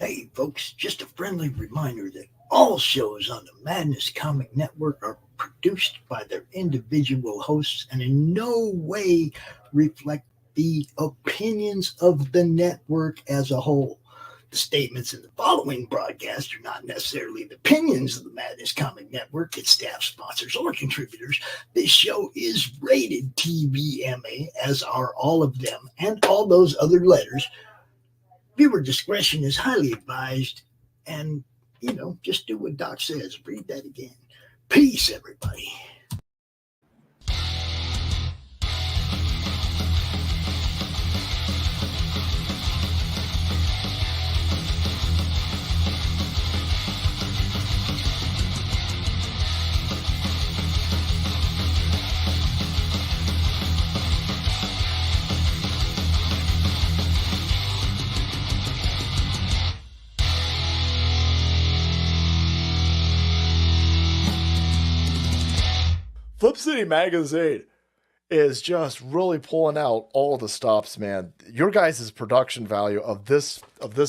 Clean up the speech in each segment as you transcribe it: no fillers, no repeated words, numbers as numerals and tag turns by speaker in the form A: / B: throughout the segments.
A: Hey, folks, just a friendly reminder that all shows on the Madness Comic Network are produced by their individual hosts and in no way reflect the opinions of the network as a whole. The statements in the following broadcast are not necessarily the opinions of the Madness Comic Network, its staff, sponsors, or contributors. This show is rated TVMA, as are all of them and all those other letters. Viewer discretion is highly advised, and, just do what Doc says. Read that again. Peace, everybody.
B: Flip City Magazine is just really pulling out all the stops, man. Your guys' production value of this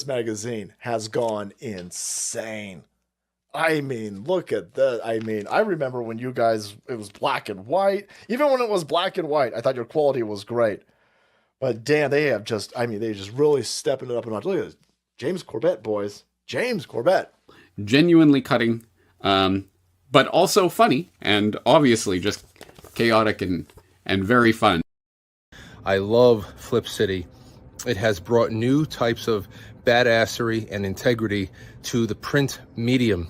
B: magazine has gone insane. I mean, look at that. I mean, I remember when you guys, it was black and white. Even when it was black and white, I thought your quality was great. But damn, they just really stepping it up a notch. Look at this. James Corbett, boys. James Corbett.
C: Genuinely cutting. But also funny, and obviously just chaotic and very fun.
D: I love Flip City. It has brought new types of badassery and integrity to the print medium.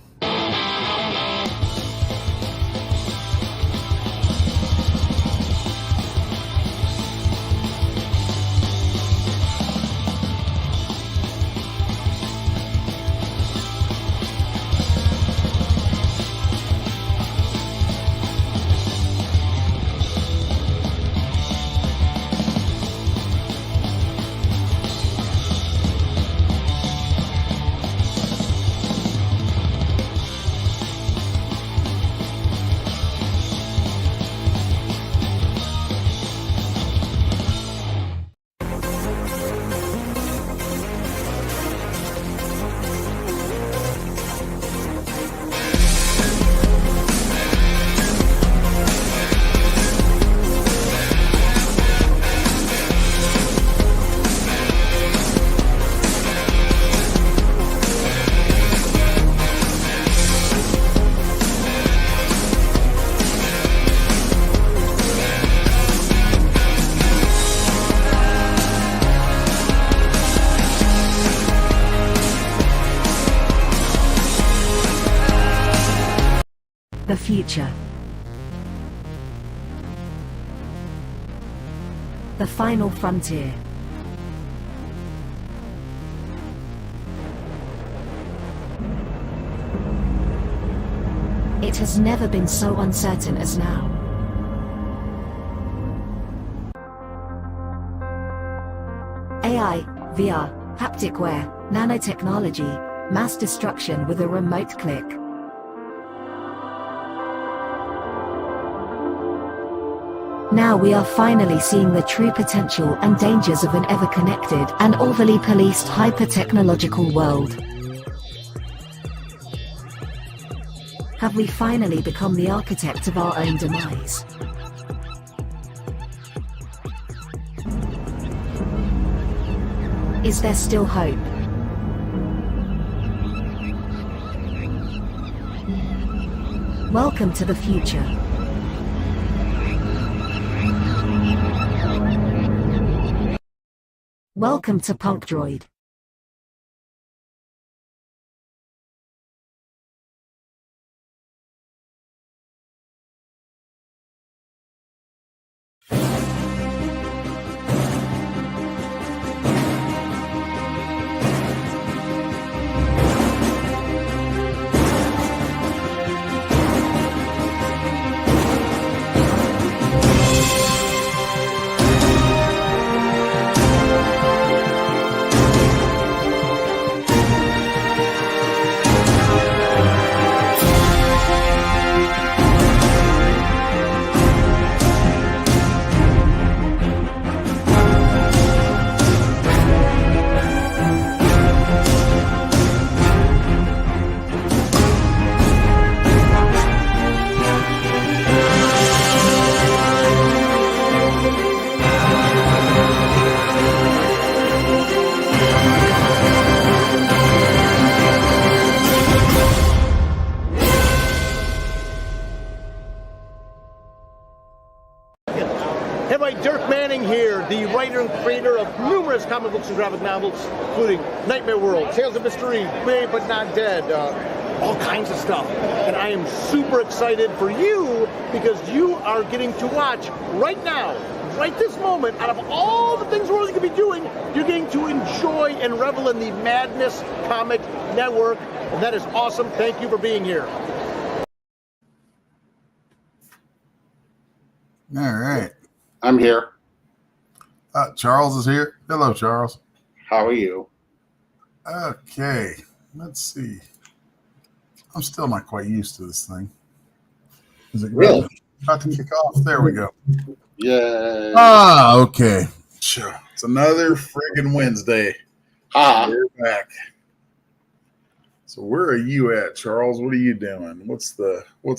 E: The future. The final frontier. It has never been so uncertain as now. AI, VR, haptic wear, nanotechnology, mass destruction with a remote click. Now we are finally seeing the true potential and dangers of an ever-connected and overly policed hyper-technological world. Have we finally become the architect of our own demise? Is there still hope? Welcome to the future. Welcome to Punk Droid.
F: everybody, Dirk Manning here, the writer and creator of numerous comic books and graphic novels, including Nightmare World, Tales of Mystery, Brave But Not Dead, all kinds of stuff. And I am super excited for you because you are getting to watch right now, right this moment, out of all the things we're really going to be doing, you're getting to enjoy and revel in the Madness Comic Network. And that is awesome. Thank you for being here.
G: All right.
H: I'm here.
G: Charles is here. Hello, Charles.
H: How are you?
G: Okay. Let's see. I'm still not quite used to this thing. Is it
H: Really?
G: about to kick off? There we go.
H: Yeah.
G: Okay. Sure. It's another friggin' Wednesday. We're back. So where are you at, Charles? What are you doing? What's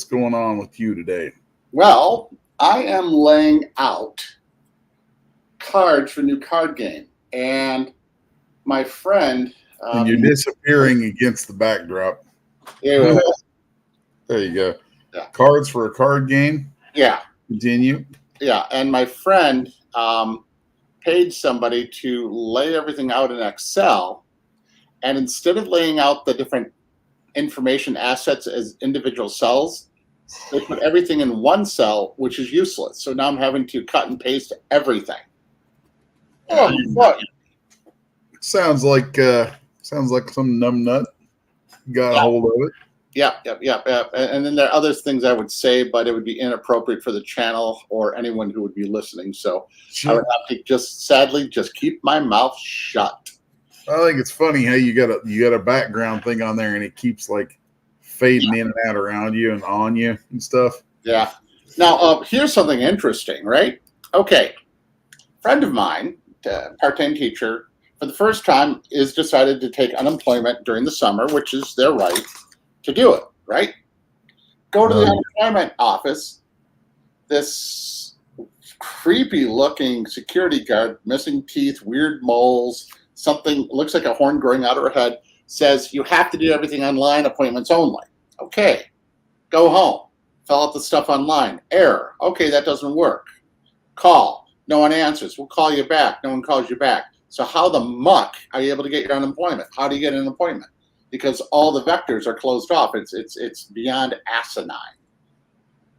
G: going on with you today?
H: Well, I am laying out cards for a new card game, and my friend.
G: And you're disappearing against the backdrop.
H: Yeah.
G: There you go.
H: Yeah.
G: Cards for a card game.
H: Yeah.
G: Continue.
H: Yeah, and my friend paid somebody to lay everything out in Excel, and instead of laying out the different information assets as individual cells, they put everything in one cell, which is useless. So now I'm having to cut and paste everything. Oh, what?
G: Sounds like some numbnut got a hold of it.
H: Yeah. And then there are other things I would say, but it would be inappropriate for the channel or anyone who would be listening. So I would have to sadly keep my mouth shut.
G: I think it's funny how you got a background thing on there and it keeps like fading in and out around you and on you and stuff.
H: Yeah. Now, here's something interesting, right? Okay. Friend of mine, part-time teacher, for the first time is decided to take unemployment during the summer, which is their right to do it, right? Go to the unemployment office. This creepy-looking security guard, missing teeth, weird moles, something looks like a horn growing out of her head, says you have to do everything online, appointments only. Okay, go home, fill out the stuff online. Error. Okay, that doesn't work. Call. No one answers. We'll call you back. No one calls you back. So how the muck are you able to get your unemployment? How do you get an appointment? Because all the vectors are closed off. It's beyond asinine.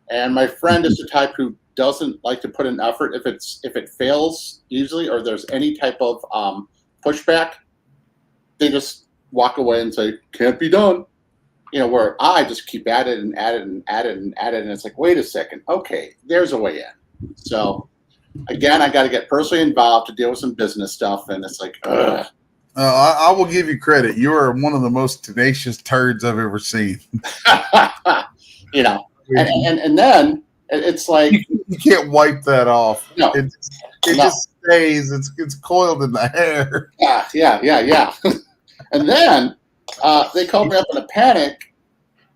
H: And my friend is the type who doesn't like to put in effort. If it fails easily or there's any type of pushback, they just walk away and say, can't be done. You know, where I just keep at it and at it and at it and at it. And it's like, wait a second. Okay, there's a way in. So again, I got to get personally involved to deal with some business stuff. And it's like, ugh.
G: I will give you credit. You are one of the most tenacious turds I've ever seen.
H: You know, and then it's like
G: you can't wipe that off.
H: No,
G: it just stays. It's coiled in the hair.
H: Yeah. And then they called me up in a panic,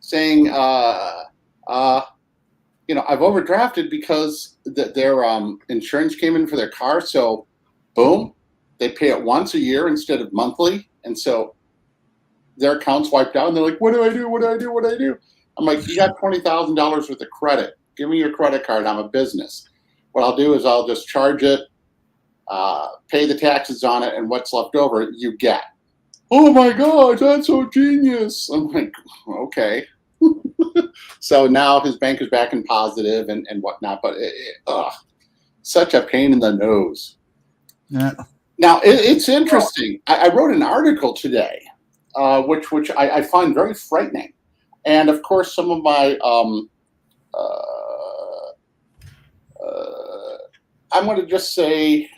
H: saying, you know, I've overdrafted because their insurance came in for their car. So, boom. They pay it once a year instead of monthly. And so their account's wiped out. And they're like, what do I do? I'm like, you got $20,000 worth of credit. Give me your credit card. I'm a business. What I'll do is I'll just charge it, pay the taxes on it, and what's left over you get. Oh, my God, that's so genius. I'm like, okay. So now his bank is back in positive and whatnot. But such a pain in the nose.
G: Yeah.
H: Now, it's interesting. I wrote an article today, which I find very frightening. And, of course, some of my I'm going to just say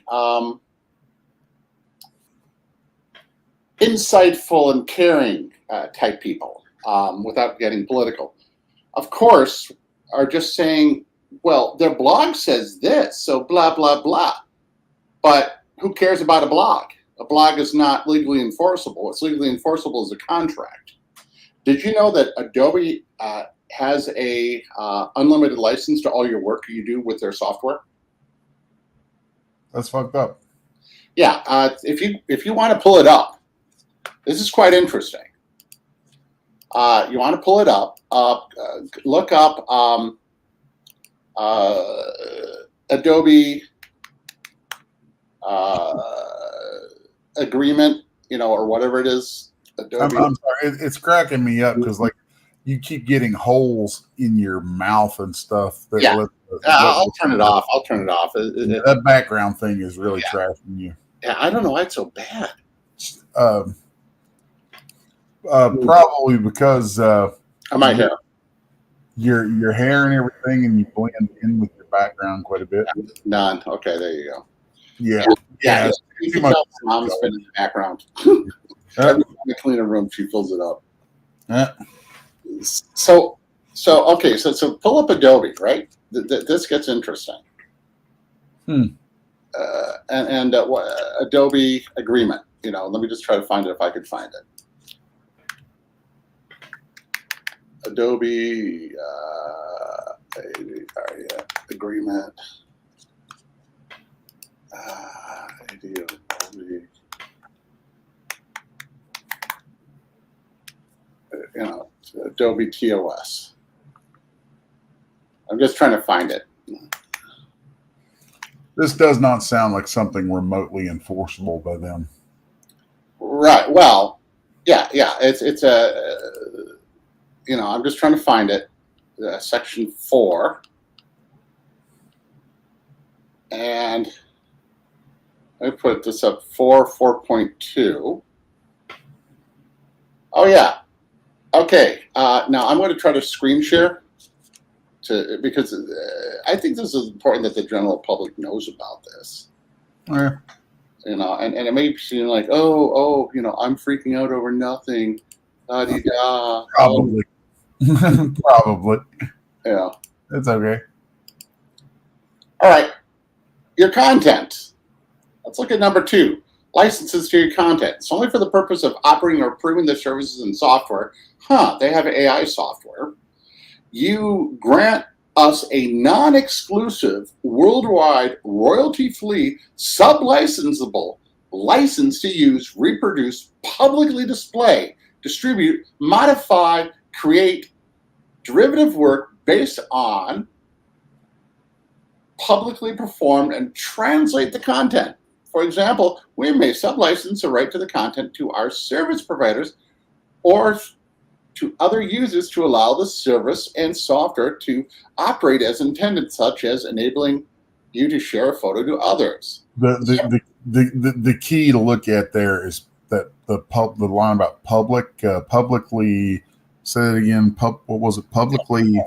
H: insightful and caring type people, without getting political, of course, are just saying, well, their blog says this, so blah, blah, blah. But who cares about a blog? A blog is not legally enforceable. What's legally enforceable is a contract. Did you know that Adobe has a unlimited license to all your work you do with their software?
G: That's fucked up.
H: Yeah, if you want to pull it up, this is quite interesting. You want to pull it up, look up Adobe agreement, or whatever it is. Adobe.
G: I'm sorry, it's cracking me up because like you keep getting holes in your mouth and stuff.
H: I'll turn it off.
G: That background thing is really trashing you.
H: Yeah, I don't know why it's so bad.
G: Probably because
H: my hair.
G: Your hair and everything, and you blend in with your background quite a bit.
H: None. Okay, there you go.
G: Yeah.
H: You can tell mom's been in the background. Every time I clean a room, she fills it up. So pull up Adobe, right? This gets interesting. Adobe agreement. Let me just try to find it if I could find it. Adobe agreement. Adobe TOS. I'm just trying to find it.
G: This does not sound like something remotely enforceable by them.
H: Right. Well, yeah. It's a. I'm just trying to find it. Section 4. And let me put this up 4.2. Oh, yeah. Okay. Now I'm going to try to screen share because I think this is important that the general public knows about this.
G: Yeah.
H: And it may seem like, I'm freaking out over nothing. La-di-da.
G: Probably. Probably.
H: Yeah.
G: It's okay.
H: All right. Your content. Let's look at number 2. Licenses to your content. It's only for the purpose of operating or approving the services and software. They have AI software. You grant us a non-exclusive, worldwide, royalty-free, sub-licensable license to use, reproduce, publicly display, distribute, modify, create derivative work based on publicly performed and translate the content. For example, we may sublicense a right to the content to our service providers or to other users to allow the service and software to operate as intended, such as enabling you to share a photo to others.
G: The key to look at there is that the line about publicly. Say it again. What was it? Publicly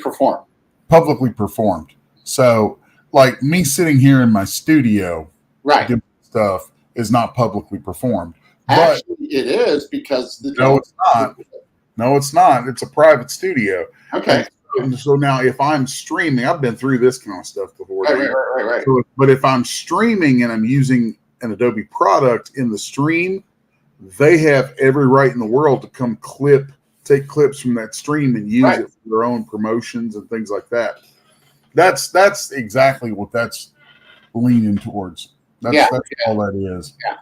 H: performed.
G: Publicly performed. So, like me sitting here in my studio,
H: right,
G: doing stuff is not publicly performed.
H: Actually, it is because
G: no, it's not. No, it's not. It's a private studio.
H: Okay.
G: And so now, if I'm streaming, I've been through this kind of stuff before.
H: Right.
G: So, but if I'm streaming and I'm using an Adobe product in the stream, they have every right in the world to come take clips from that stream and use it for their own promotions and things like that. That's exactly what that's leaning towards. That's all that is.
H: Yeah.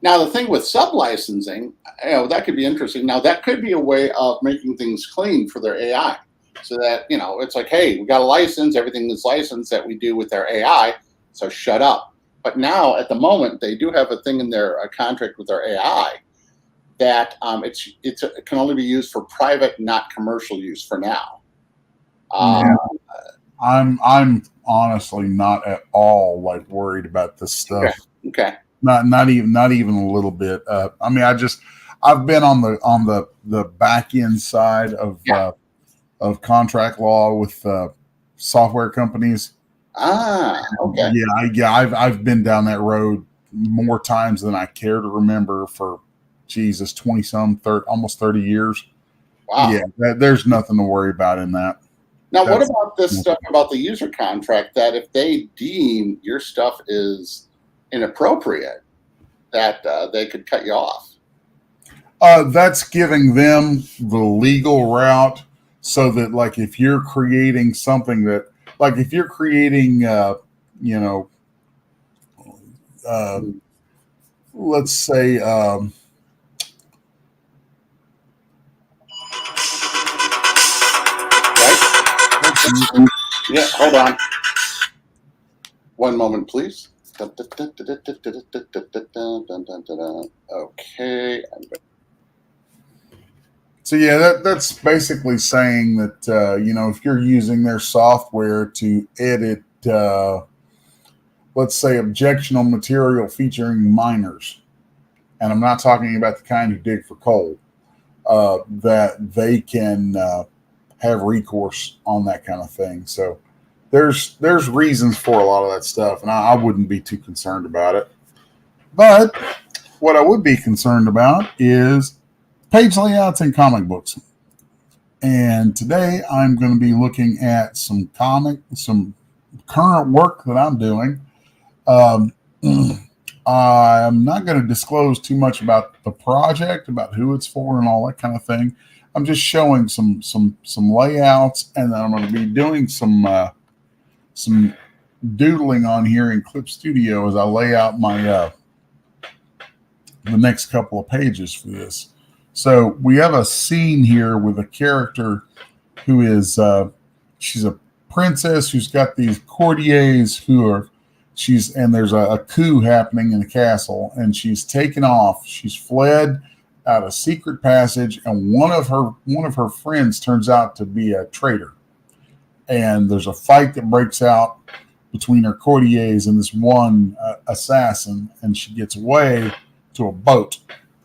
H: Now the thing with sub-licensing, that could be interesting. Now that could be a way of making things clean for their AI, so that it's like, hey, we got a license, everything is licensed that we do with their AI, so shut up. But now at the moment they do have a thing in their contract with their AI that it can only be used for private, not commercial use for now.
G: I'm honestly not at all worried about this stuff.
H: Okay.
G: Not even a little bit. I've been on the back end side of contract law with software companies.
H: Okay.
G: I've been down that road more times than I care to remember for Jesus, almost 30 years.
H: Wow.
G: Yeah, there's nothing to worry about in that.
H: Now, what about this stuff about the user contract that if they deem your stuff is inappropriate, that they could cut you off?
G: That's giving them the legal route so that, if you're creating something that, if you're creating, let's say,
H: Yeah, hold on. One moment, please. Okay.
G: So yeah, that's basically saying that if you're using their software to edit, let's say, objectionable material featuring miners, and I'm not talking about the kind who dig for coal, that they can have recourse on that kind of thing. So there's reasons for a lot of that stuff, and I wouldn't be too concerned about it. But what I would be concerned about is page layouts in comic books. And today I'm going to be looking at some current work that I'm doing. I'm not going to disclose too much about the project, about who it's for and all that kind of thing. I'm just showing some layouts, and then I'm going to be doing some doodling on here in Clip Studio as I lay out my the next couple of pages for this. So we have a scene here with a character who is she's a princess who's got these courtiers and there's a coup happening in the castle, and she's taken off. She's fled out a secret passage, and one of her friends turns out to be a traitor. And there's a fight that breaks out between her courtiers and this one assassin, and she gets away to a boat.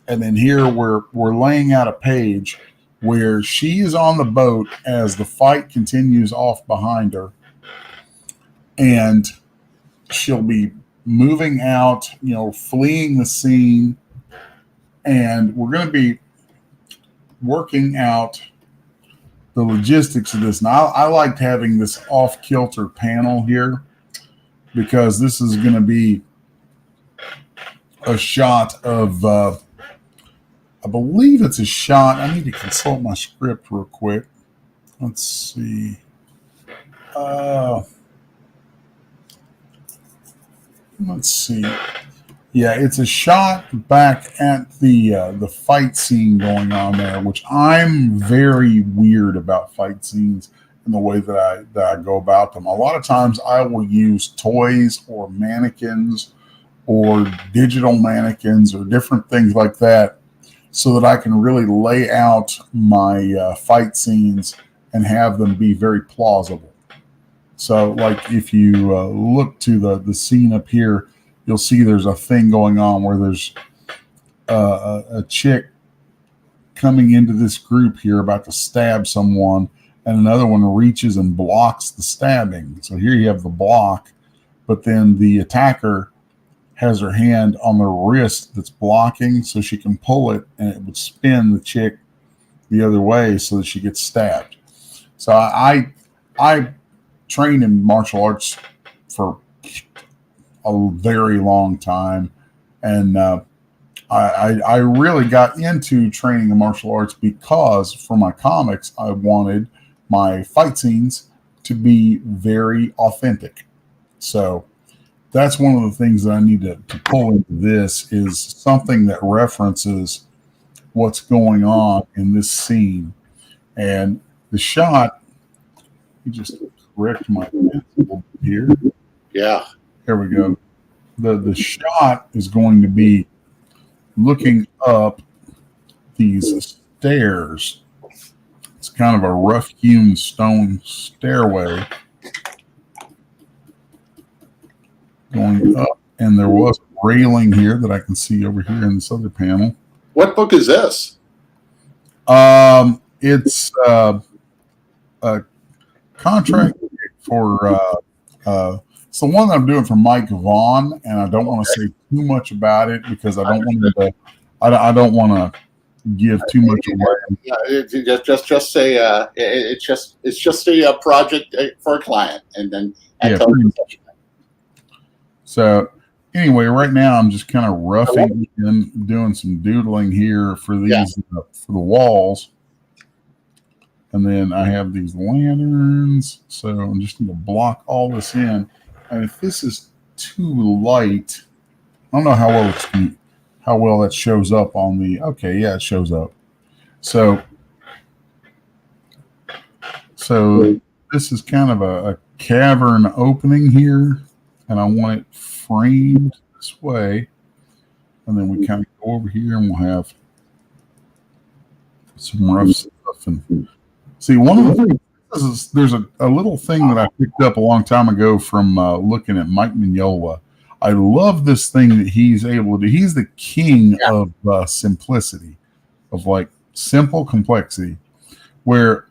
G: And then here we're laying out a page where she is on the boat as the fight continues off behind her, and she'll be moving out, fleeing the scene, and we're going to be working out the logistics of this. Now, I liked having this off-kilter panel here because this is going to be a shot of, I believe it's a shot. I need to consult my script real quick. Let's see. Let's see. Yeah, it's a shot back at the fight scene going on there, which I'm very weird about fight scenes and the way that I go about them. A lot of times I will use toys or mannequins or digital mannequins or different things like that so that I can really lay out my fight scenes and have them be very plausible. So, like, if you look to the scene up here, you'll see there's a thing going on where there's a chick coming into this group here about to stab someone, and another one reaches and blocks the stabbing. So here you have the block, but then the attacker has her hand on the wrist that's blocking, so she can pull it, and it would spin the chick the other way so that she gets stabbed. So I trained in martial arts for a very long time, and I really got into training in martial arts because for my comics I wanted my fight scenes to be very authentic. So that's one of the things that I need to pull into this, is something that references what's going on in this scene. And the shot, you just correct my pencil here.
H: Yeah.
G: There we go. The shot is going to be looking up these stairs. It's kind of a rough-hewn stone stairway going up, and there was a railing here that I can see over here in this other panel.
H: What book is this?
G: It's a contract for it's the one that I'm doing for Mike Vaughn, and I don't want to say too much about it because I don't want to give too much away.
H: Yeah, just say it's just a project for a client, and then
G: so anyway, right now I'm just kind of roughing in, doing some doodling here for these for the walls, and then I have these lanterns, so I'm just going to block all this in. And if this is too light, I don't know how well that shows up on the. Okay, yeah, it shows up. So this is kind of a cavern opening here, and I want it framed this way. And then we kind of go over here and we'll have some rough stuff. And see, one of the things is there's a little thing that I picked up a long time ago from looking at Mike Mignola. I love this thing that he's able to do. He's the king of simplicity, of like simple complexity, where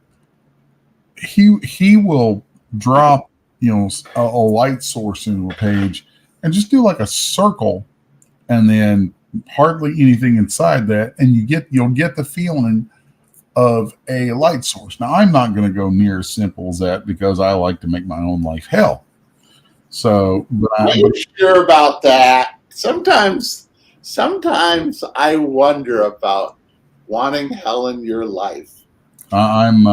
G: he will drop, you know, a light source into a page and just do like a circle and then hardly anything inside that, and you'll get the feeling of a light source. Now, I'm not going to go near as simple as that because I like to make my own life hell. So, but
H: I'm sure about that. Sometimes I wonder about wanting hell in your life.
G: I'm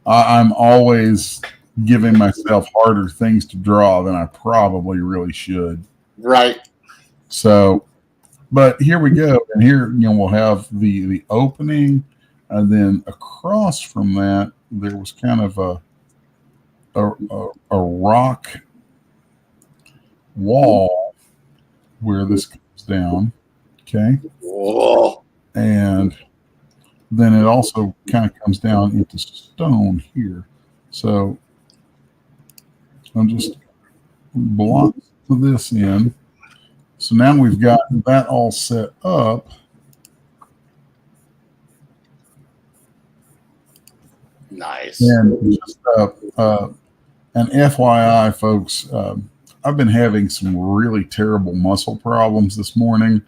G: always giving myself harder things to draw than I probably really should.
H: Right.
G: So, but here we go, and here, you know, we'll have the opening, and then across from that there was kind of a rock wall where this comes down. Okay.
H: Whoa.
G: And then it also kind of comes down into stone here. So I'm just block this in. So now we've got that all set up.
H: Nice.
G: And just an FYI, folks, I've been having some really terrible muscle problems this morning.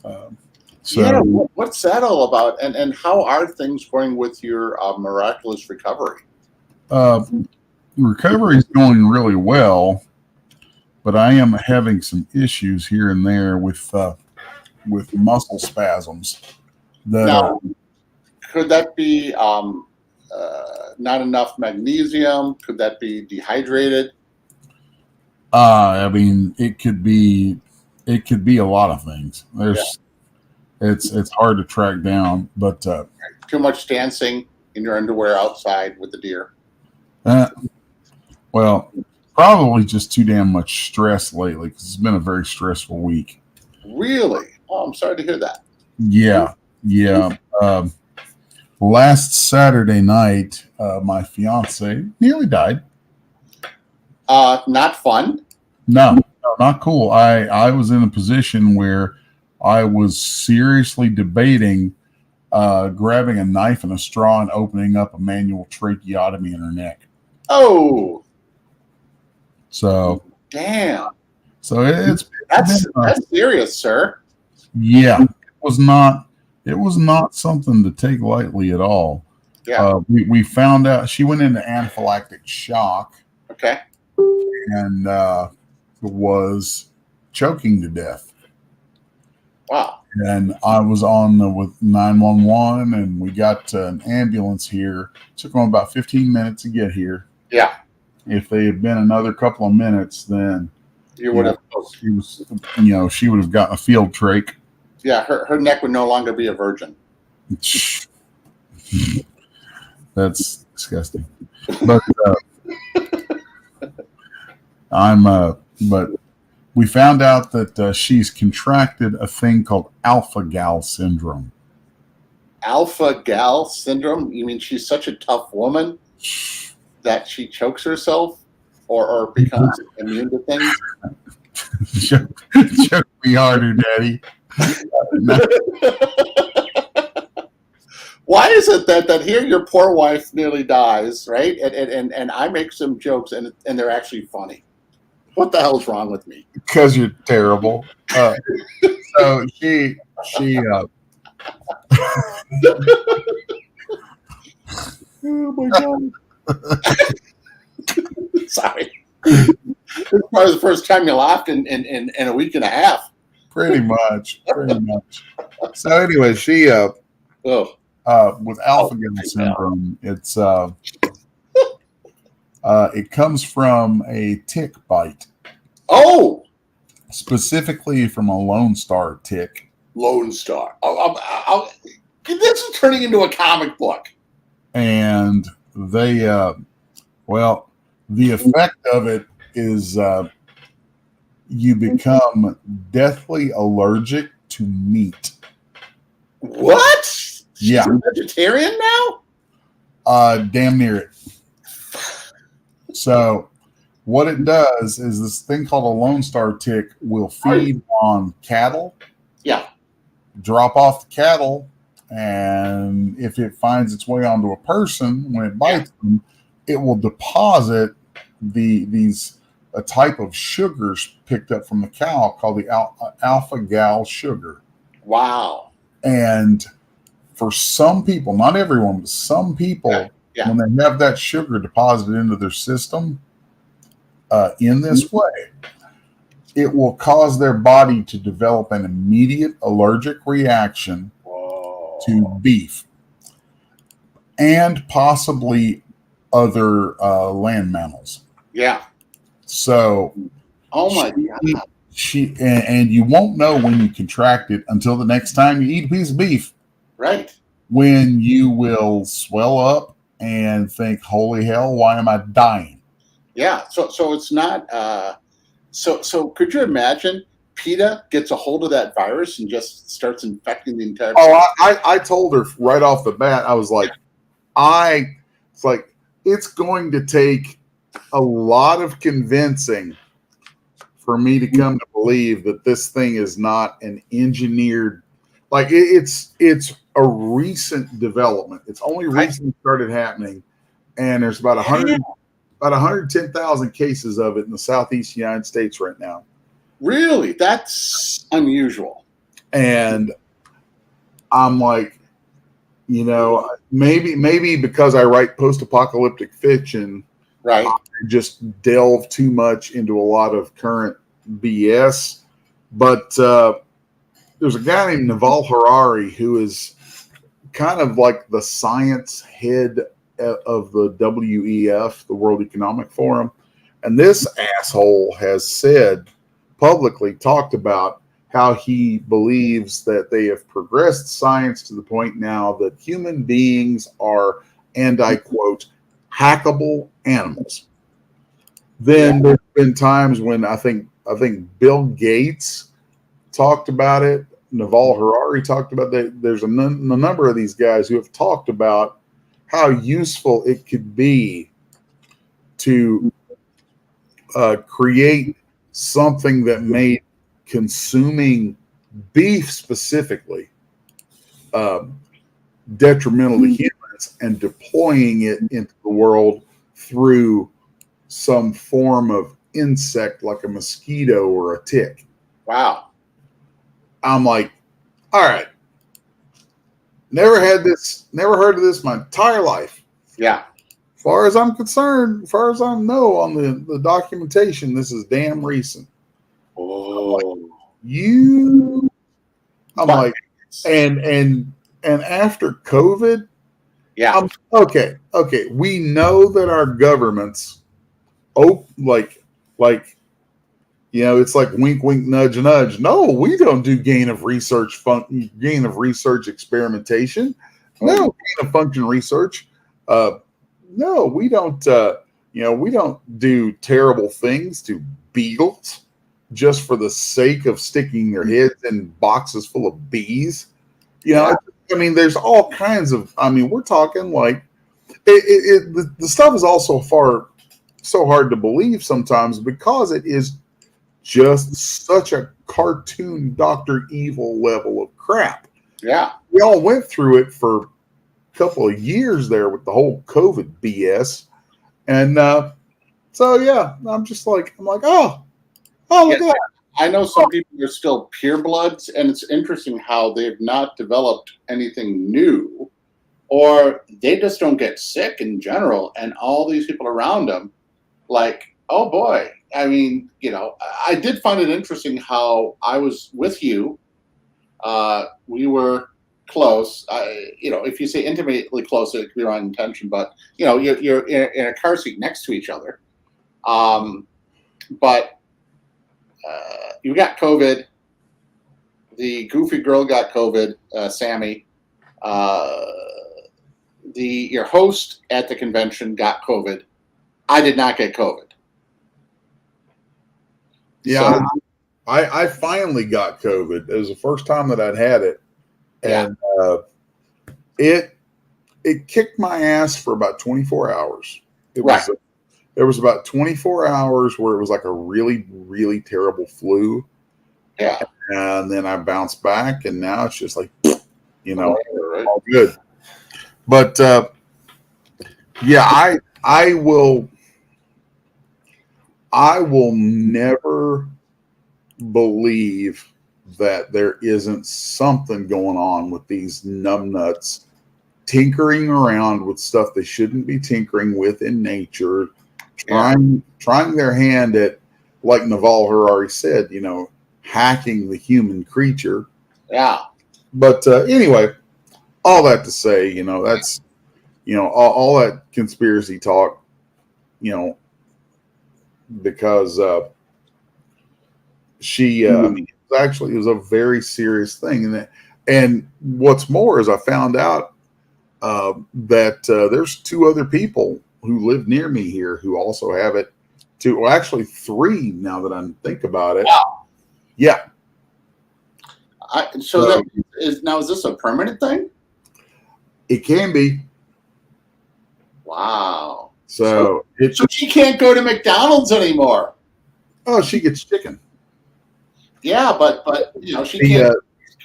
H: What's that all about? And how are things going with your miraculous recovery?
G: Recovery is going really well, but I am having some issues here and there with muscle spasms.
H: Could that be not enough magnesium? Could that be dehydrated?
G: I mean, it could be a lot of things. It's hard to track down, but
H: too much dancing in your underwear outside with the deer.
G: Well, probably just too damn much stress lately because it's been a very stressful week.
H: Really? Oh, I'm sorry to hear that.
G: Yeah. Last Saturday night, my fiance nearly died.
H: Not fun.
G: No, not cool. I was in a position where I was seriously debating grabbing a knife and a straw and opening up a manual tracheotomy in her neck.
H: Oh.
G: So.
H: Damn.
G: So
H: that's serious, sir.
G: Yeah, it was not something to take lightly at all.
H: Yeah.
G: We found out she went into anaphylactic shock.
H: Okay.
G: And was choking to death.
H: Wow.
G: And I was on with 911, and we got an ambulance here. It took them about 15 minutes to get here.
H: Yeah.
G: If they had been another couple of minutes, then
H: you would have.
G: She would have gotten a field trach.
H: Yeah, her neck would no longer be a virgin.
G: That's disgusting. But but we found out that she's contracted a thing called alpha-gal syndrome.
H: Alpha-gal syndrome? You mean she's such a tough woman that she chokes herself or becomes immune to things?
G: Choke me harder, Daddy.
H: Why is it that here your poor wife nearly dies, right? And I make some jokes and they're actually funny. What the hell's wrong with me?
G: Because you're terrible. So she
H: oh my God. Sorry. This is probably the first time you laughed in a week and a half.
G: Pretty much. So anyway, she with alpha-gal syndrome, it's it comes from a tick bite.
H: Oh,
G: specifically from a Lone Star tick.
H: Lone Star. This is turning into a comic book.
G: And they, the effect of it is you become deathly allergic to meat.
H: What?
G: Yeah.
H: You're a vegetarian now?
G: Damn near it. So what it does is this thing called a Lone Star tick will feed on cattle.
H: Yeah.
G: Drop off the cattle, and if it finds its way onto a person, when it bites them, it will deposit a type of sugars picked up from the cow called the alpha gal sugar.
H: Wow.
G: And for some people, not everyone, but some people, when they have that sugar deposited into their system in this way, it will cause their body to develop an immediate allergic reaction to beef and possibly other land mammals.
H: Yeah.
G: So,
H: oh my God.
G: And you won't know when you contract it until the next time you eat a piece of beef.
H: Right.
G: When you will swell up and think, holy hell, why am I dying?
H: Yeah. So it's not, so could you imagine PETA gets a hold of that virus and just starts infecting the entire.
G: I told her right off the bat, I was like, it's going to take a lot of convincing for me to come to believe that this thing is not an engineered, like it's a recent development. It's only recently started happening, and there's about 110,000 cases of it in the Southeast United States right now.
H: Really? That's unusual.
G: And I'm like, maybe because I write post-apocalyptic fiction,
H: right?
G: I just delve too much into a lot of current BS. But there's a guy named Naval Harari who is kind of like the science head of the WEF, the World Economic Forum. And this asshole has publicly talked about how he believes that they have progressed science to the point now that human beings are, and I quote, hackable animals. Then there's been times when I think Bill Gates talked about it. Naval Harari talked about that. There's a number of these guys who have talked about how useful it could be to create something that made consuming beef specifically detrimental to humans and deploying it into the world through some form of insect like a mosquito or a tick.
H: Wow. I'm
G: like, all right. Never heard of this my entire life.
H: Yeah.
G: As far as I'm concerned, as far as I know on the documentation, this is damn recent.
H: Oh.
G: And after COVID, okay. We know that our governments, it's like wink, wink, nudge, nudge. No, we don't do gain of research experimentation. No, gain of function research. No, we don't. We don't do terrible things to beetles just for the sake of sticking their heads in boxes full of bees. There's all kinds of. We're talking like the stuff is also so hard to believe sometimes because it is just such a cartoon Dr. Evil level of crap.
H: Yeah.
G: We all went through it for a couple of years there with the whole COVID BS. And I'm like, oh, look at that.
H: I know some people are still purebloods, and it's interesting how they've not developed anything new, or they just don't get sick in general. And all these people around them, like, oh boy. I did find it interesting how I was with you. We were close. If you say intimately close, it could be wrong intention, but you're in a car seat next to each other. But you got COVID. The goofy girl got COVID, Sammy. Your host at the convention got COVID. I did not get COVID.
G: Yeah, I finally got COVID. It was the first time that I'd had it, and it kicked my ass for about 24 hours. There was about 24 hours where it was like a really, really terrible flu.
H: Yeah.
G: And then I bounced back, and now it's just like, all good. But yeah, I will never believe that there isn't something going on with these numbnuts tinkering around with stuff they shouldn't be tinkering with in nature, trying their hand at, like Naval Harari said, hacking the human creature.
H: Yeah.
G: But anyway, all that to say, that's, all that conspiracy talk, because she, it was a very serious thing. And what's more is I found out that there's 2 other people who live near me here who also have it too. Well, actually 3 now that I think about it.
H: Wow.
G: Yeah.
H: So is this a permanent thing?
G: It can be.
H: Wow.
G: So
H: she can't go to McDonald's anymore.
G: Oh, she gets chicken.
H: Yeah, but she can't.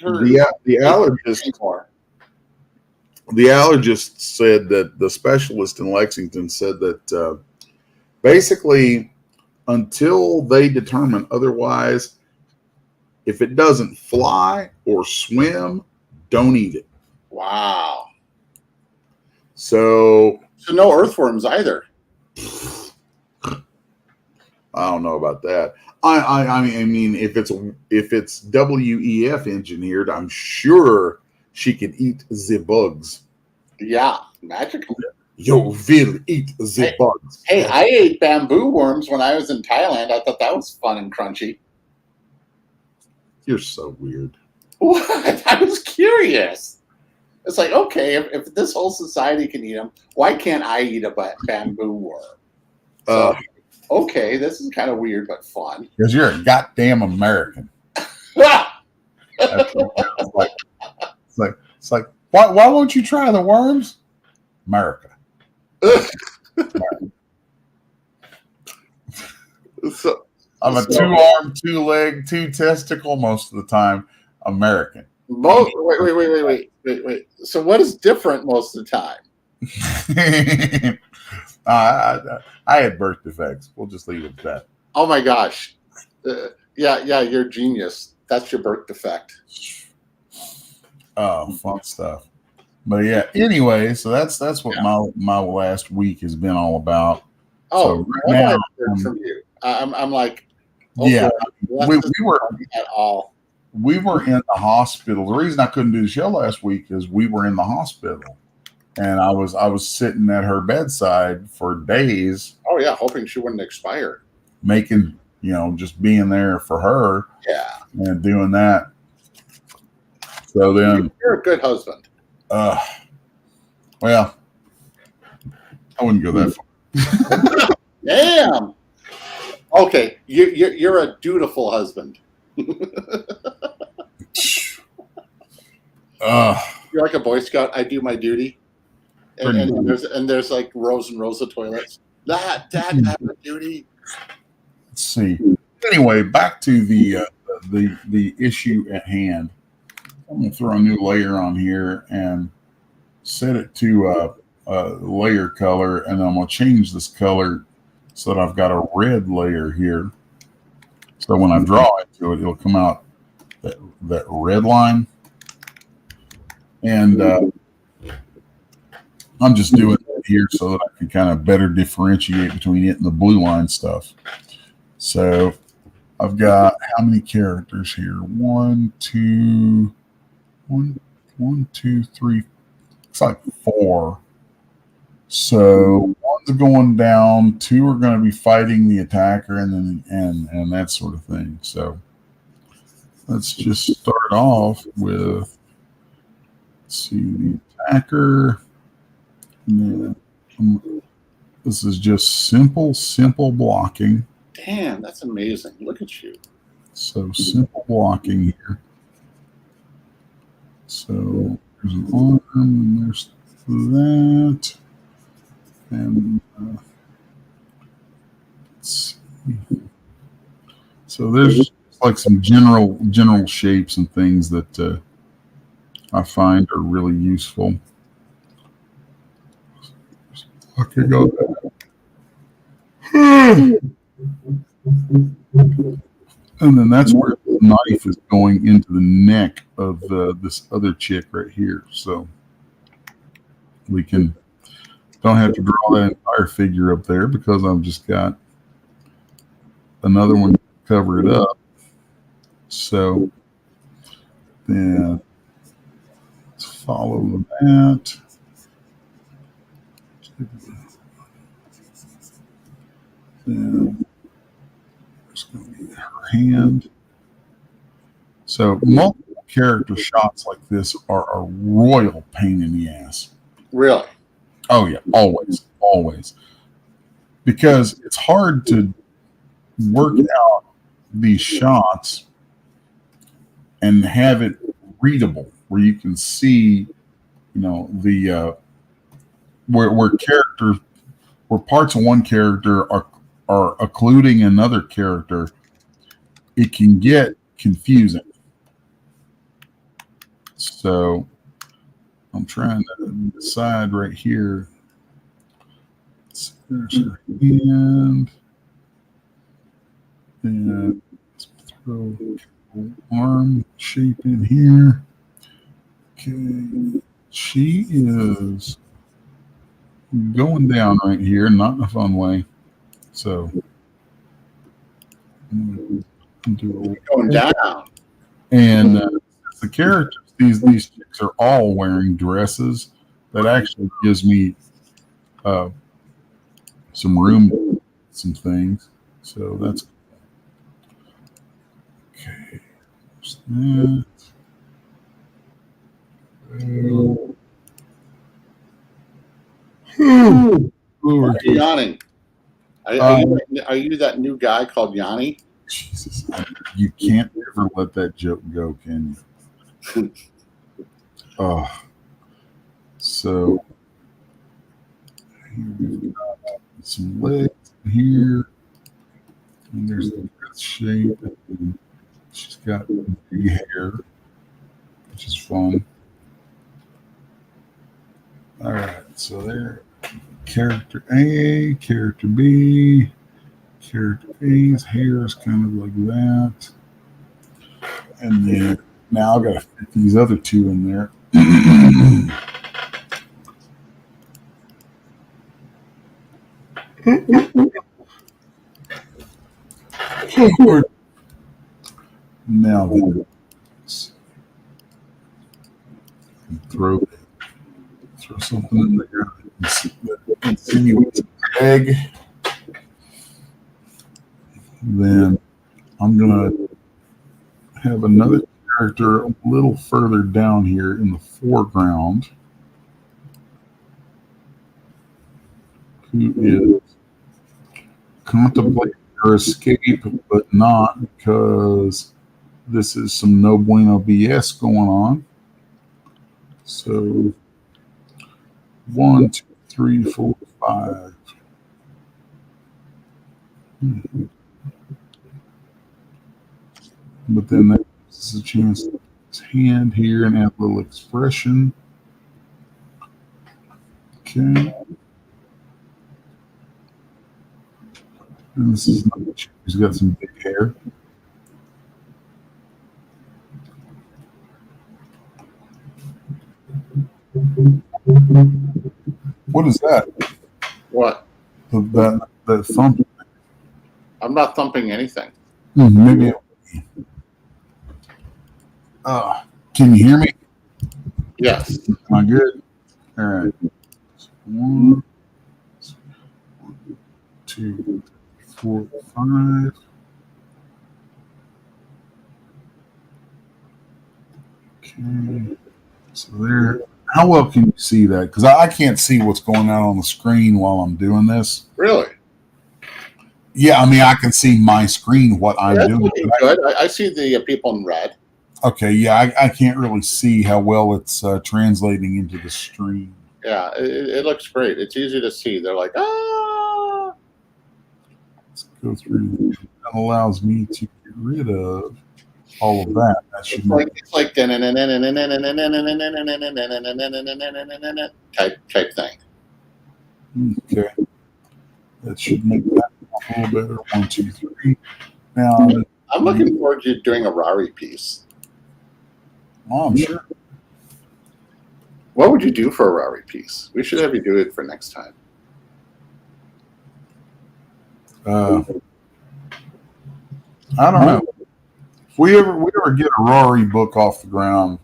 G: The allergist anymore. The allergist said that the specialist in Lexington said that basically until they determine otherwise, if it doesn't fly or swim, don't eat it.
H: Wow.
G: So
H: no earthworms either.
G: I don't know about that. I mean, if it's WEF engineered, I'm sure she could eat the bugs.
H: Yeah, magical.
G: You will eat the bugs.
H: Hey, I ate bamboo worms when I was in Thailand. I thought that was fun and crunchy.
G: You're so weird.
H: What? I was curious. It's like, okay, if this whole society can eat them, why can't I eat a bamboo worm? So, okay, this is kind of weird but fun.
G: Because you're a goddamn American. It's like why won't you try the worms? America.
H: So,
G: I'm a 2-arm, 2-leg, 2-testicle most of the time American.
H: Wait. So what is different most of the time?
G: I had birth defects. We'll just leave it at that.
H: Oh my gosh. Yeah, you're a genius. That's your birth defect.
G: Oh, fun stuff. But yeah, anyway, so that's what my last week has been all about.
H: Oh,
G: so right now,
H: from you. I'm like,
G: okay, we were
H: at all.
G: We were in the hospital. The reason I couldn't do the show last week is we were in the hospital, and I was sitting at her bedside for days.
H: Oh yeah, hoping she wouldn't expire.
G: Making, just being there for her.
H: Yeah. And
G: doing that. So then
H: you're a good husband.
G: Well, I wouldn't go that
H: far. Damn. Okay, you're a dutiful husband. You're like a Boy Scout. I do my duty, and there's like rows and rows of toilets. Dad, I have a duty.
G: Let's see. Anyway, back to the issue at hand. I'm gonna throw a new layer on here and set it to a layer color, and I'm gonna change this color so that I've got a red layer here. So when I draw into it, it'll come out that red line. And I'm just doing it here so that I can kind of better differentiate between it and the blue line stuff. So I've got how many characters here? 1, 2, 3. It's like 4. So one's going down, 2 are going to be fighting the attacker, and that sort of thing. So let's just start off with, let's see, the attacker. And then this is just simple blocking.
H: Damn, that's amazing. Look at you.
G: So simple blocking here. So there's an arm, and there's that. And let's see. So there's like some general shapes and things that I find are really useful. Okay, go. And then that's where the knife is going into the neck of this other chick right here. So we don't have to draw that entire figure up there because I've just got another one to cover it up. So then let's follow that. Then there's going to be her hand. So multiple character shots like this are a royal pain in the ass.
H: Really?
G: Oh yeah, always. Because it's hard to work out these shots and have it readable where you can see, the where parts of one character are occluding another character. It can get confusing. So I'm trying to decide right here. There's her hand. And let's throw arm shape in here. Okay. She is going down right here, not in a fun way. So
H: Going down.
G: And the characters, these chicks are all wearing dresses. That actually gives me some room to some things. So that's okay. There's that.
H: Are you yawning? Are you that new guy called Yanni?
G: Jesus, you can't ever let that joke go, can you? Oh, so here we've got some legs here, and there's the dress shape. And she's got big hair, which is fun. All right, so there, character A, character B. Character A's hair is kind of like that. And then now I've got to fit these other two in there. Now then, throw something in there that insinuates an egg. Then I'm going to have another character a little further down here in the foreground who is contemplating her escape, but not, because this is some no bueno BS going on. So 1, 2, 3, 4, 5. But then that gives us a chance to put his hand here and add a little expression. Okay. And this is not, he's got some big hair. What is that?
H: What?
G: That thumping.
H: I'm not thumping anything.
G: Maybe. Can you hear me?
H: Yes.
G: Am I good? All right. 1, 2, 4, 5. Okay. So there. How well can you see that? Because I can't see what's going on the screen while I'm doing this.
H: Really?
G: Yeah, I mean, I can see my screen, what I'm
H: That's
G: doing.
H: looking good. I see the people in red.
G: Okay, yeah, I can't really see how well it's translating into the stream.
H: Yeah, it looks great. It's easy to see. They're like, ah.
G: Let's go through. That allows me to get rid of all of that. That should
H: It's like type thing.
G: Okay. That should make that a little better. 1, 2, 3. Now,
H: I'm looking forward to doing a Rari piece.
G: oh, I'm sure.
H: What would you do for a Rari piece? We should have you do it for next time.
G: I don't know. If we ever get a Rory book off the ground,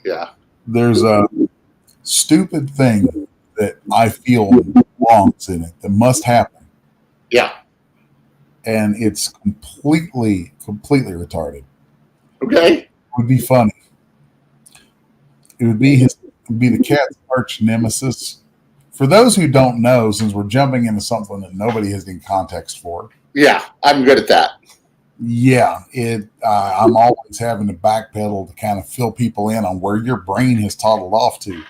H: Yeah.
G: there's a stupid thing that I feel belongs in it that must happen,
H: Yeah.
G: and it's completely retarded.
H: Okay.
G: It would be funny. It would be the cat's arch nemesis. For those who don't know, since we're jumping into something that nobody has any context for,
H: Yeah, I'm good at that.
G: yeah, I'm always having to backpedal to kind of fill people in on where your brain has toddled off to.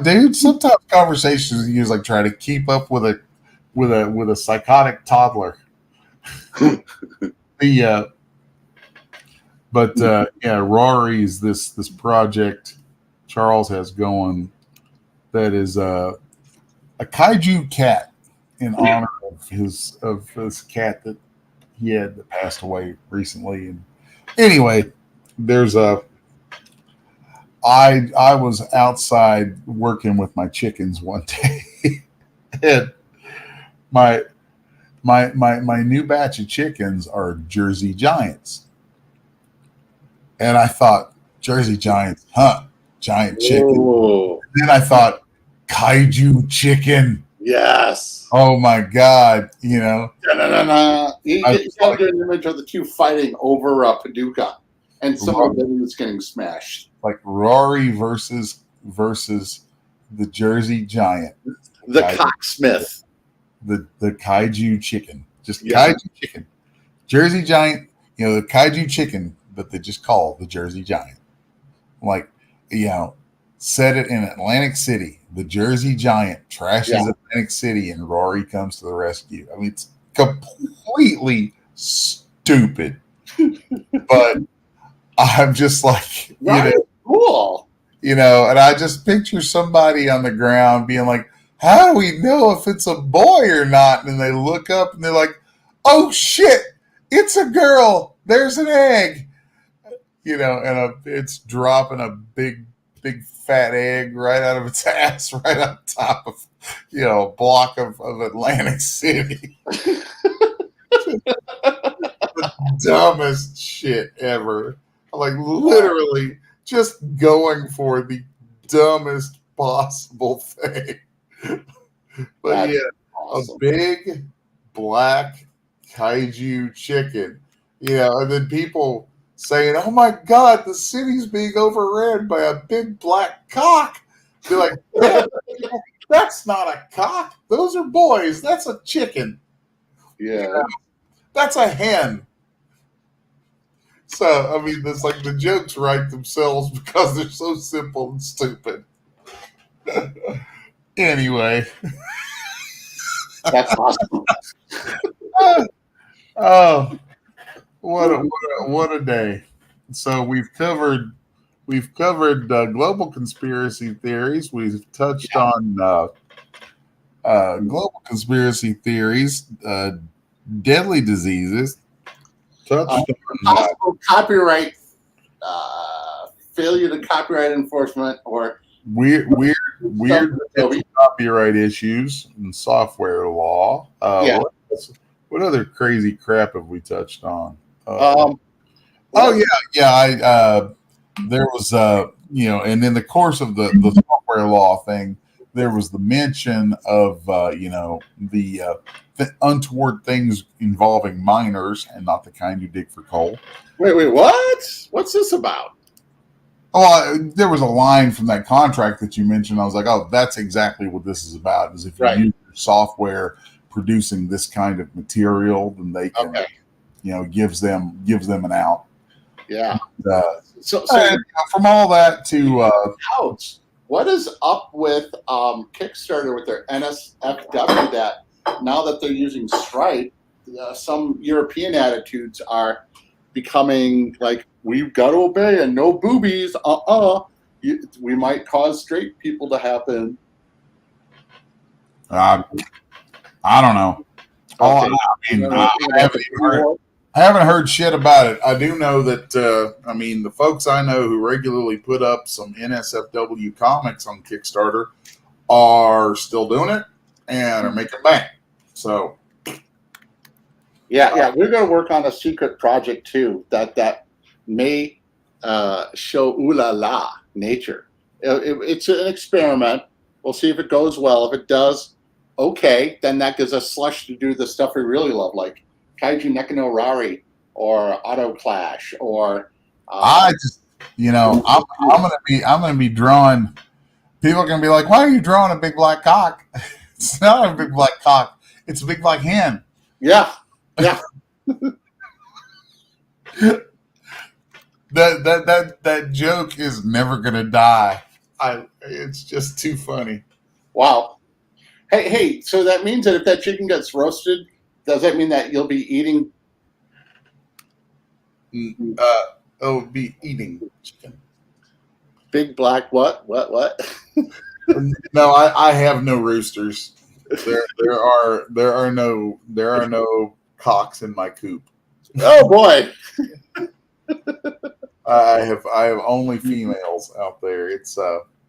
G: Dude, sometimes conversations use like try to keep up with a psychotic toddler. Rory's this project Charles has going that is a kaiju cat in honor of his cat that he had that passed away recently. And anyway, there's I was outside working with my chickens one day, and my new batch of chickens are Jersey Giants. And I thought, Jersey Giants, huh? Giant chicken.
H: Whoa.
G: Then I thought, kaiju chicken.
H: Yes.
G: Oh my God. You know.
H: You got an image of the two fighting over Paducah, and some of them was getting smashed.
G: Like Rory versus the Jersey Giant.
H: The Cocksmith.
G: The kaiju chicken. Just kaiju chicken. Jersey Giant, you know, the kaiju chicken that they just call the Jersey Giant. Like, you know, set it in Atlantic City. The Jersey Giant trashes Atlantic City and Rory comes to the rescue. I mean, it's completely stupid. But I'm just like,
H: cool.
G: You know, and I just picture somebody on the ground being like, how do we know if it's a boy or not? And they look up and they're like, oh shit, it's a girl. There's an egg. You know, and it's dropping a big fat egg right out of its ass right on top of, you know, a block of Atlantic City. The dumbest shit ever. Like literally just going for the dumbest possible thing. But
H: That's awesome.
G: A big black kaiju chicken, you know, and then people saying, oh my God, the city's being overran by a big black cock. They're like, that's not a cock. Those are boys. That's a chicken.
H: Yeah.
G: You know, that's a hen. So, I mean, it's like the jokes write themselves because they're so simple and stupid. Anyway.
H: That's awesome.
G: Oh, what a day. So we've covered global conspiracy theories. We've touched on global conspiracy theories, deadly diseases. Touched on
H: possible copyright failure to copyright enforcement or
G: weird copyright issues and software law. What other crazy crap have we touched on? There was you know, and in the course of the software law thing, there was the mention of you know, the untoward things involving miners and not the kind who dig for coal.
H: Wait, what? What's this about?
G: there was a line from that contract that you mentioned. I was like, oh, that's exactly what this is about. Is if you use your software producing this kind of material, then they can, gives them an out.
H: Yeah.
G: So from all that to
H: ouch. What is up with Kickstarter with their NSFW that now that they're using Stripe, some European attitudes are becoming like, we've got to obey and no boobies. We might cause straight people to happen.
G: I don't know. I haven't heard shit about it. I do know that, the folks I know who regularly put up some NSFW comics on Kickstarter are still doing it and are making bank. So,
H: yeah, we're going to work on a secret project too that may show ooh la la nature. It's an experiment. We'll see if it goes well. If it does, okay, then that gives us slush to do the stuff we really love, like Kaiju Neko no Rari or Auto Clash or
G: I just I'm gonna be drawing. People are gonna be like, why are you drawing a big black cock? It's not a big black cock, it's a big black hen.
H: Yeah.
G: that joke is never gonna die. It's just too funny.
H: Wow. Hey, so that means that if that chicken gets roasted, does that mean that you'll be eating?
G: Be eating chicken.
H: Big black what?
G: No, I have no roosters. There are no cocks in my coop.
H: Oh boy.
G: I have only females out there. It's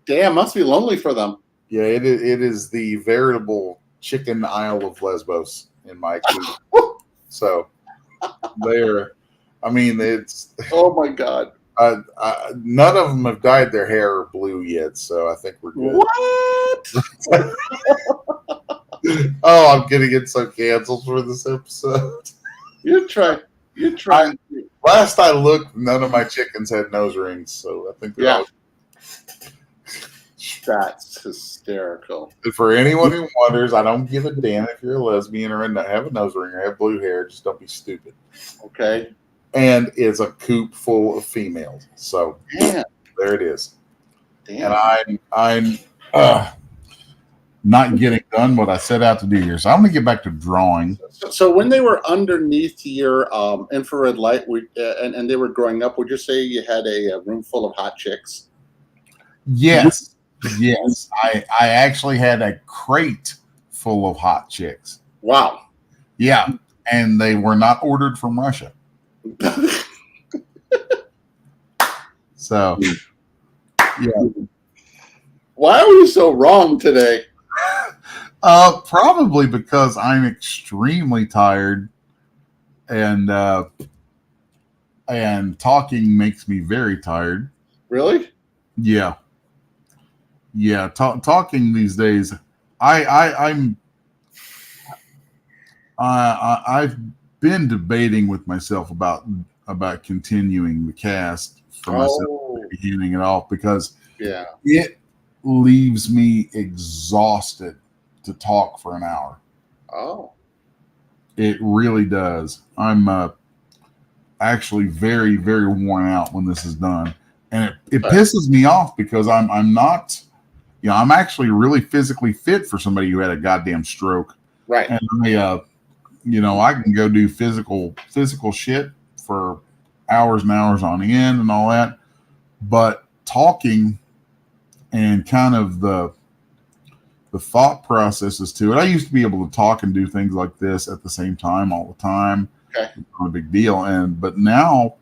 H: damn, must be lonely for them.
G: Yeah, it is the veritable chicken Isle of Lesbos in my coop. So it's.
H: Oh my God.
G: None of them have dyed their hair blue yet, so I think we're good.
H: What?
G: Oh, I'm gonna get so canceled for this episode.
H: You try.
G: Last I looked, none of my chickens had nose rings, so I think they're all.
H: That's hysterical.
G: For anyone who wonders, I don't give a damn if you're a lesbian or have a nose ring or have blue hair. Just don't be stupid.
H: Okay.
G: And it's a coop full of females. So there it is.
H: Damn.
G: And I'm not getting done what I set out to do here. So I'm going to get back to drawing.
H: So when they were underneath your infrared light and they were growing up, would you say you had a room full of hot chicks?
G: Yes. Yes, I actually had a crate full of hot chicks.
H: Wow.
G: Yeah, and they were not ordered from Russia. So, yeah.
H: Why are we so wrong today?
G: Probably because I'm extremely tired, and talking makes me very tired.
H: Really?
G: Yeah. Yeah, talking these days, I've been debating with myself about continuing the cast for myself, beginning it off, because it leaves me exhausted to talk for an hour.
H: Oh,
G: it really does. I'm actually very, very worn out when this is done, and it pisses me off because I'm not. I'm actually really physically fit for somebody who had a goddamn stroke.
H: Right.
G: And I can go do physical shit for hours and hours on end and all that. But talking and kind of the thought processes to it. I used to be able to talk and do things like this at the same time all the time.
H: Okay.
G: It's not a big deal. But now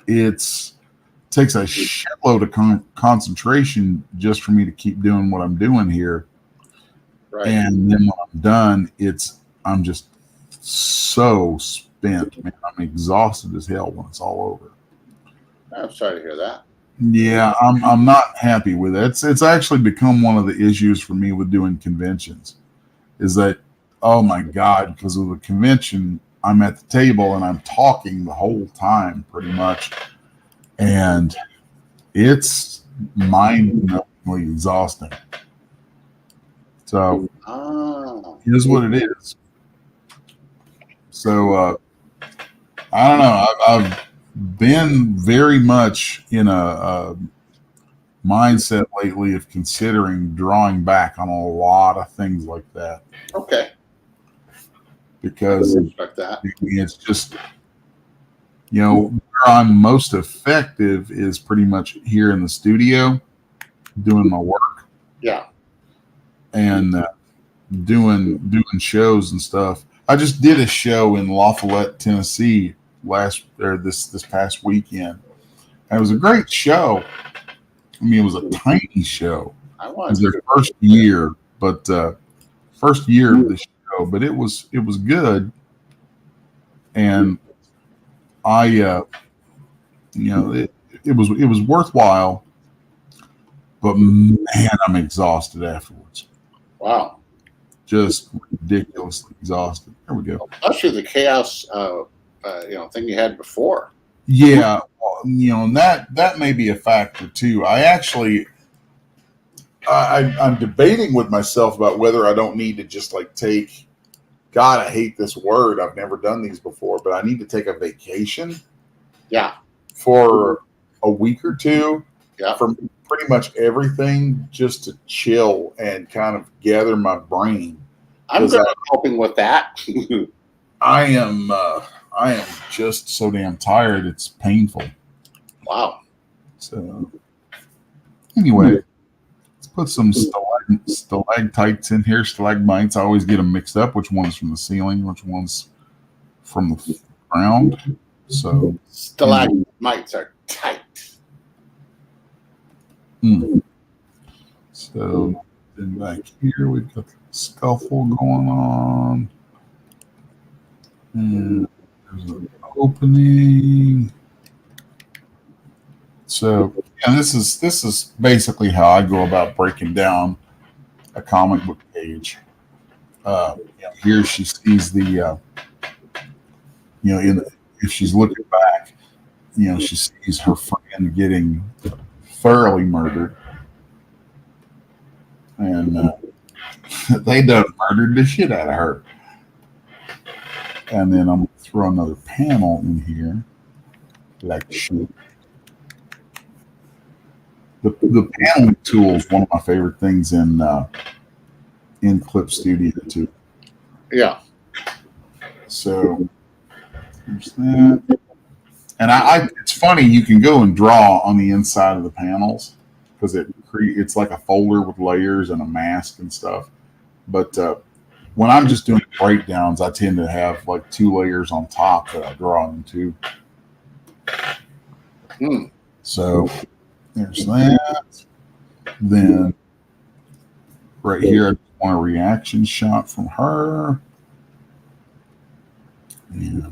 G: takes a shitload of concentration just for me to keep doing what I'm doing here.
H: Right.
G: And then when I'm done, I'm just so spent, man. I'm exhausted as hell when it's all over.
H: I'm sorry to hear that.
G: Yeah, I'm not happy with it. It's actually become one of the issues for me with doing conventions. Is that, oh my God, because of the convention, I'm at the table and I'm talking the whole time pretty much. And it's mind-numbingly exhausting. So here's what it is. So I don't know. I've been very much in a mindset lately of considering drawing back on a lot of things like that.
H: Okay.
G: Because
H: respect that.
G: It's just, where I'm most effective is pretty much here in the studio doing my work.
H: Yeah.
G: And doing shows and stuff. I just did a show in Lafayette, Tennessee this past weekend. And it was a great show. I mean, it was a tiny show. It was their first year, but first year of the show, but it was good. And I, it was worthwhile, but man, I'm exhausted afterwards.
H: Wow.
G: Just ridiculously exhausted. There we go.
H: Especially the chaos, thing you had before.
G: Yeah, and that may be a factor too. I'm debating with myself about whether I don't need to just take. God, I hate this word. I've never done these before, but I need to take a vacation.
H: Yeah.
G: For a week or two.
H: Yeah.
G: From pretty much everything, just to chill and kind of gather my brain.
H: I'm helping with that.
G: I am just so damn tired. It's painful.
H: Wow.
G: So anyway, let's put some stalactites in here. Stalagmites. I always get them mixed up. Which one's from the ceiling? Which one's from the ground? So
H: stalagmites are tight.
G: So then back here we've got the scuffle going on. And there's an opening. So this is basically how I go about breaking down a comic book page. Here she sees the if she's looking back, she sees her friend getting thoroughly murdered, and they done murdered the shit out of her. And then I'm going to throw another panel in here, like shit. The paneling tool is one of my favorite things in Clip Studio too.
H: Yeah.
G: So there's that. And it's funny, you can go and draw on the inside of the panels because it's like a folder with layers and a mask and stuff. But when I'm just doing breakdowns, I tend to have 2 layers on top that I draw into. So there's that. Then right here, I just want a reaction shot from her. Yeah.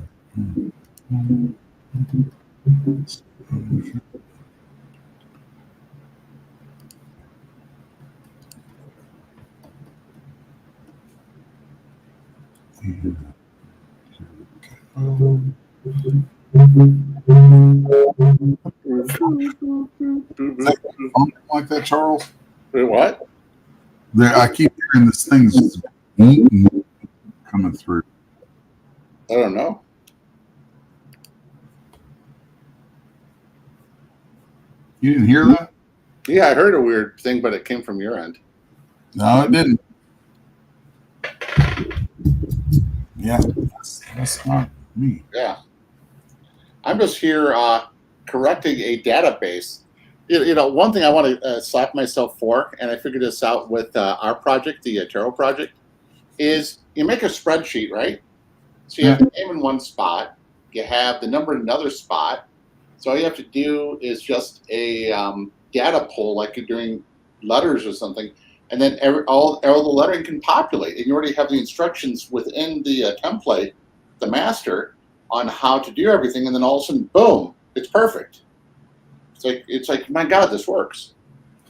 G: Like that, Charles?
H: Wait, what?
G: I keep hearing this thing just coming through.
H: I don't know.
G: You didn't hear that?
H: Yeah, I heard a weird thing, but it came from your end.
G: No, it didn't. Yeah, that's not me.
H: Yeah. I'm just here correcting a database. One thing I want to slap myself for, and I figured this out with our project, the Tarot project, is you make a spreadsheet, right? So you have the name in one spot. You have the number in another spot. So all you have to do is just a data pull, like you're doing letters or something, and then all the lettering can populate. And you already have the instructions within the template, the master, on how to do everything. And then all of a sudden, boom, it's perfect. It's like, my God, this works.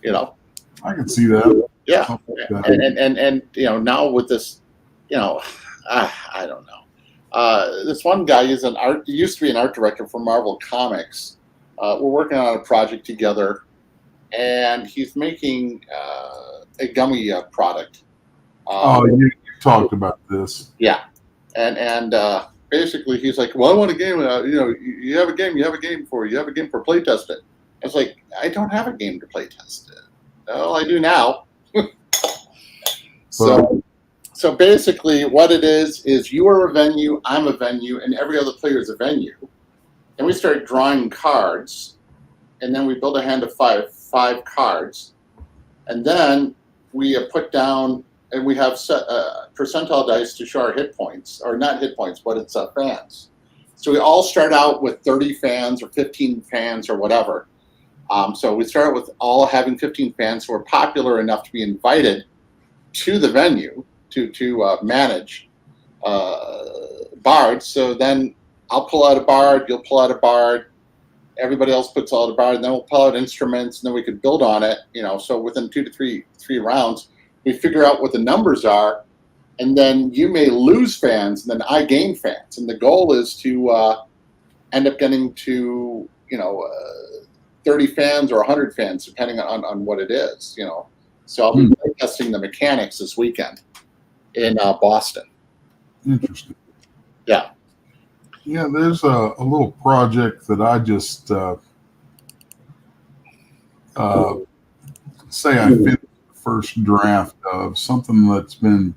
G: I can see that.
H: Yeah. And now with this, I don't know. This one guy is he used to be an art director for Marvel Comics, we're working on a project together, and he's making a gummy product.
G: You talked about this.
H: Yeah, and basically he's like, well, I want a game. You have a game. You have a game for playtest it. I was like, I don't have a game to playtest it. Well, I do now. So basically, what it is you are a venue, I'm a venue, and every other player is a venue. And we start drawing cards, and then we build a hand of five cards, and then we put down, and we have set percentile dice to show our hit points, or not hit points, but it's fans. So we all start out with 30 fans or 15 fans or whatever. So we start with all having 15 fans who are popular enough to be invited to the venue to manage bards. So then I'll pull out a bard, you'll pull out a bard, everybody else puts out a bard, and then we'll pull out instruments, and then we could build on it. So within 2 to 3 rounds, we figure out what the numbers are, and then you may lose fans, and then I gain fans. And the goal is to end up getting to 30 fans or 100 fans, depending on what it is. So I'll be testing the mechanics this weekend in Boston.
G: Interesting.
H: Yeah.
G: Yeah, there's a little project that I just say I finished the first draft of something that's been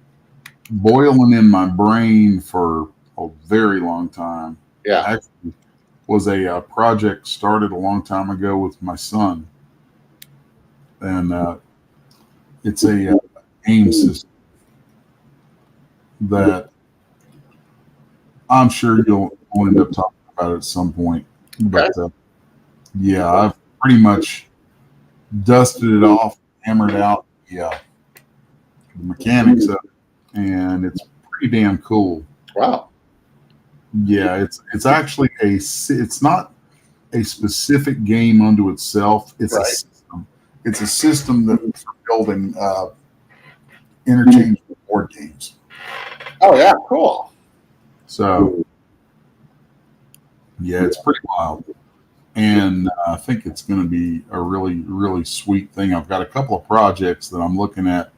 G: boiling in my brain for a very long time.
H: Yeah.
G: Actually, was a project started a long time ago with my son, and it's a game system that I'm sure you'll end up talking about it at some point. But yeah, I've pretty much dusted it off, hammered out the mechanics of it, and it's pretty damn cool.
H: Wow.
G: Yeah, it's actually it's not a specific game unto itself. It's
H: right.
G: a system. It's a system that for building interchangeable board games.
H: Oh yeah, cool.
G: So yeah, it's pretty wild, and I think it's going to be a really, really sweet thing. I've got a couple of projects that I'm looking at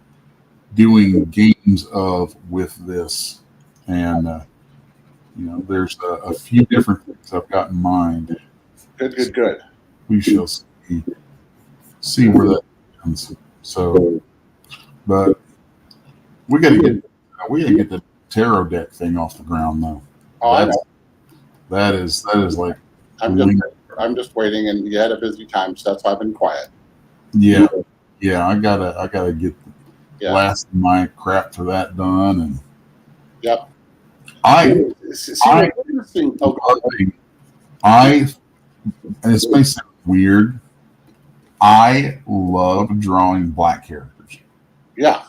G: doing games of with this, and there's a few different things I've got in mind.
H: Good.
G: We shall see where that ends. So, but we got to get the tarot deck thing off the ground though.
H: Oh, I know.
G: That is like
H: I'm just waiting, and you had a busy time, so that's why I've been quiet.
G: Yeah. I gotta get the last of my crap for that done, and
H: yep.
G: And this may sound weird, I love drawing black characters.
H: Yeah.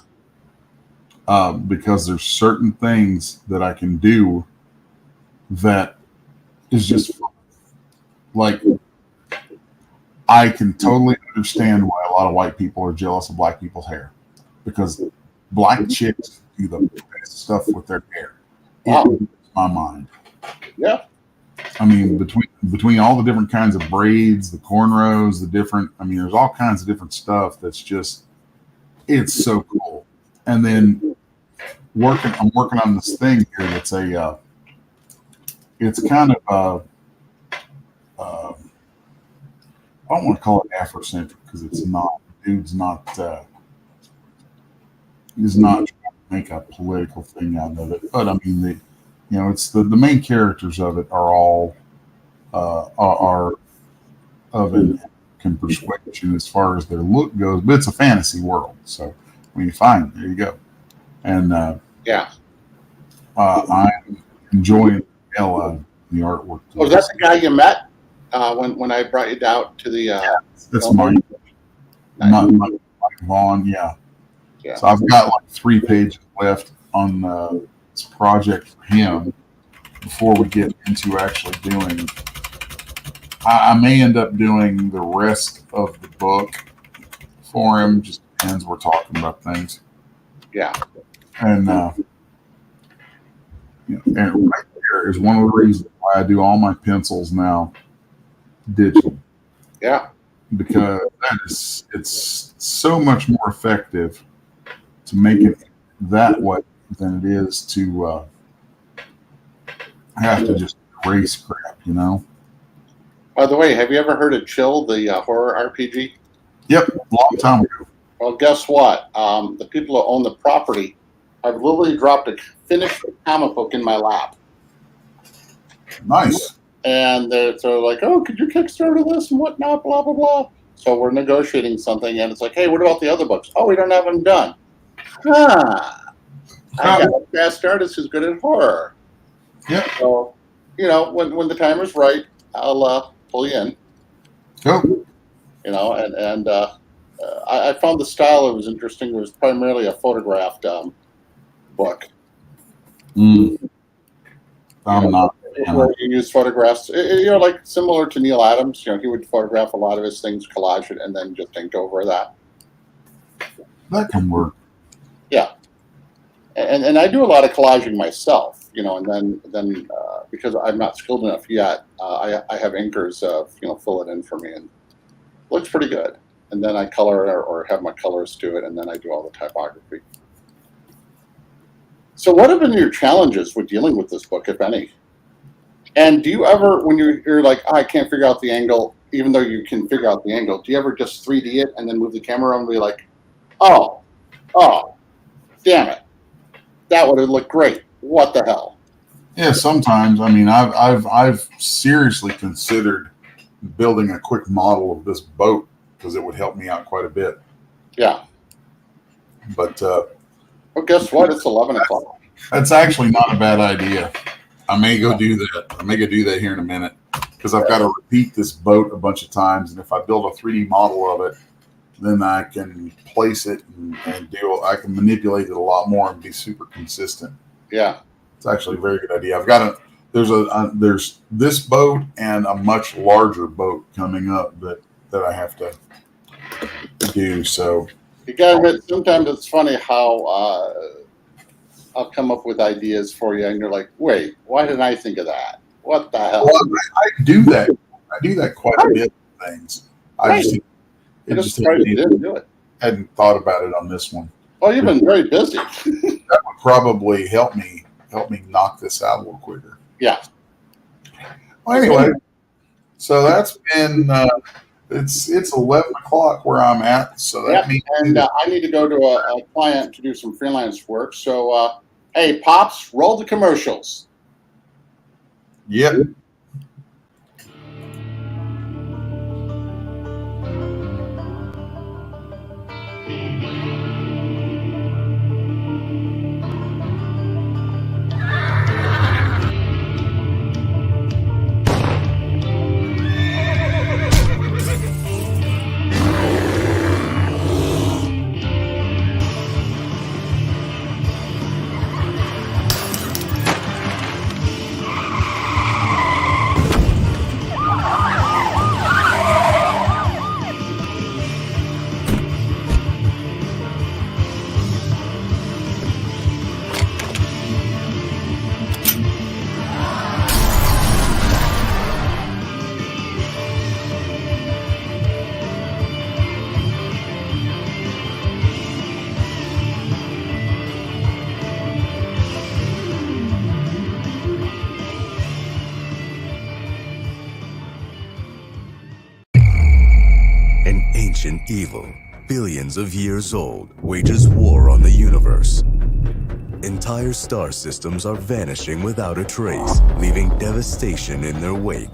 G: Because there's certain things that I can do that is just fun. Like, I can totally understand why a lot of white people are jealous of black people's hair, because black chicks do the best stuff with their hair. It blows my mind.
H: Yeah.
G: I mean, between all the different kinds of braids, the cornrows, there's all kinds of different stuff that's just, it's so cool. And then I'm working on this thing here that's it's kind of I don't want to call it Afrocentric because it's not. Dude's not. He's not trying to make a political thing out of it. But I mean, it's the main characters of it are all are of an African persuasion as far as their look goes. But it's a fantasy world, so when you find it, there you go. And I'm enjoying the hell out of the artwork.
H: Was that the guy you met when I brought you out to the?
G: That's Mike. Not Mike Vaughn. Yeah. So I've got like 3 pages left on this project for him before we get into actually doing. I may end up doing the rest of the book for him. Just depends. We're talking about things.
H: Yeah.
G: And and right there is one of the reasons why I do all my pencils now digital.
H: Yeah.
G: Because it's so much more effective to make it that way than it is to have to just erase crap, you know?
H: By the way, have you ever heard of Chill, the horror RPG?
G: Yep, long time ago.
H: Well, guess what? The people who own the property have literally dropped a finished comic book in my lap.
G: Nice.
H: And they're like, oh, could you Kickstarter this and whatnot, blah, blah, blah. So we're negotiating something, and it's like, hey, what about the other books? Oh, we don't have them done. I got a fast artist who's good at horror.
G: Yeah.
H: So, you know, when the time is right, I'll pull you in.
G: Cool.
H: You know, and I found the style that was interesting. It was primarily a photographed book.
G: I'm not.
H: Where you use photographs, you know, like similar to Neil Adams. You know, he would photograph a lot of his things, collage it, and then just ink over that.
G: That can work.
H: Yeah, and I do a lot of collaging myself. You know, and then because I'm not skilled enough yet, I have inkers, you know, fill it in for me, and it looks pretty good. And then I color it or have my colors do it, and then I do all the typography. So, what have been your challenges with dealing with this book, if any? And do you ever, when you're like, oh, I can't figure out the angle, even though you can figure out the angle, do you ever just 3D it and then move the camera around and be like, oh, damn it, that would have looked great. What the hell?
G: Yeah, sometimes. I mean, I've seriously considered building a quick model of this boat because it would help me out quite a bit.
H: Yeah.
G: But
H: well, guess what? It's 11 o'clock.
G: That's actually not a bad idea. I may go do that. I may go do that here in a minute because I've got to repeat this boat a bunch of times. And if I build a 3D model of it, then I can place it and I can manipulate it a lot more and be super consistent.
H: Yeah.
G: It's actually a very good idea. I've got there's this boat and a much larger boat coming up that I have to do. So
H: you gotta admit, sometimes it's funny how I'll come up with ideas for you, and you're like, "Wait, why didn't I think of that? What the hell?"
G: Well, I do that. I do that quite a bit of things. I just
H: surprised you didn't do it.
G: Hadn't thought about it on this one.
H: Well, you've been very busy.
G: That would probably help me knock this out a little quicker.
H: Yeah.
G: Well, anyway, so that's been it's 11 o'clock where I'm at. So that means
H: I need to go to a client to do some freelance work. So, hey, Pops, roll the commercials.
G: Yep.
I: Ancient evil, billions of years old, wages war on the universe. Entire star systems are vanishing without a trace, leaving devastation in their wake.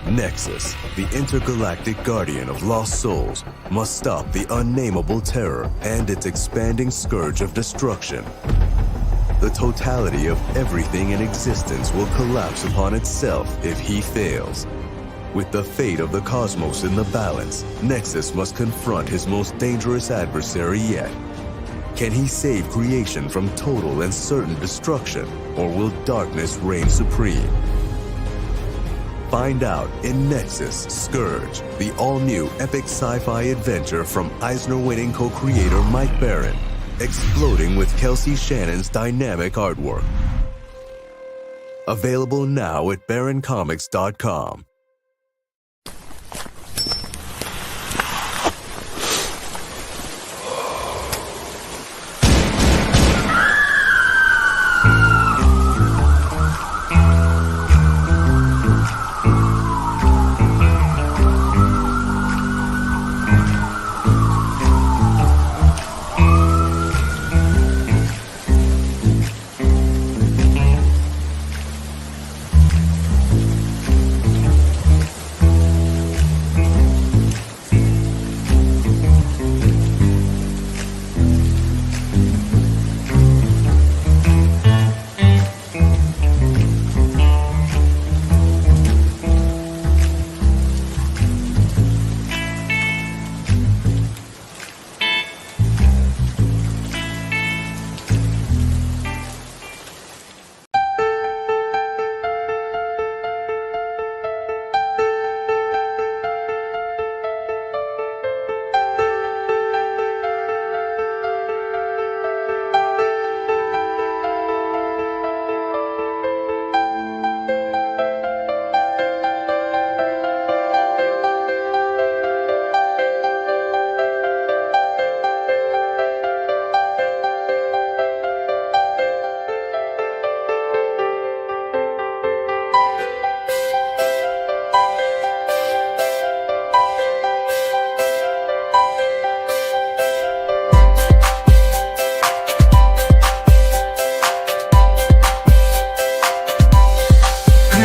I: Nexus, the intergalactic guardian of lost souls, must stop the unnameable terror and its expanding scourge of destruction. The totality of everything in existence will collapse upon itself if he fails. With the fate of the cosmos in the balance, Nexus must confront his most dangerous adversary yet. Can he save creation from total and certain destruction, or will darkness reign supreme? Find out in Nexus Scourge, the all-new epic sci-fi adventure from Eisner-winning co-creator Mike Baron, exploding with Kelsey Shannon's dynamic artwork. Available now at baroncomics.com.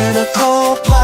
J: in a cold blood.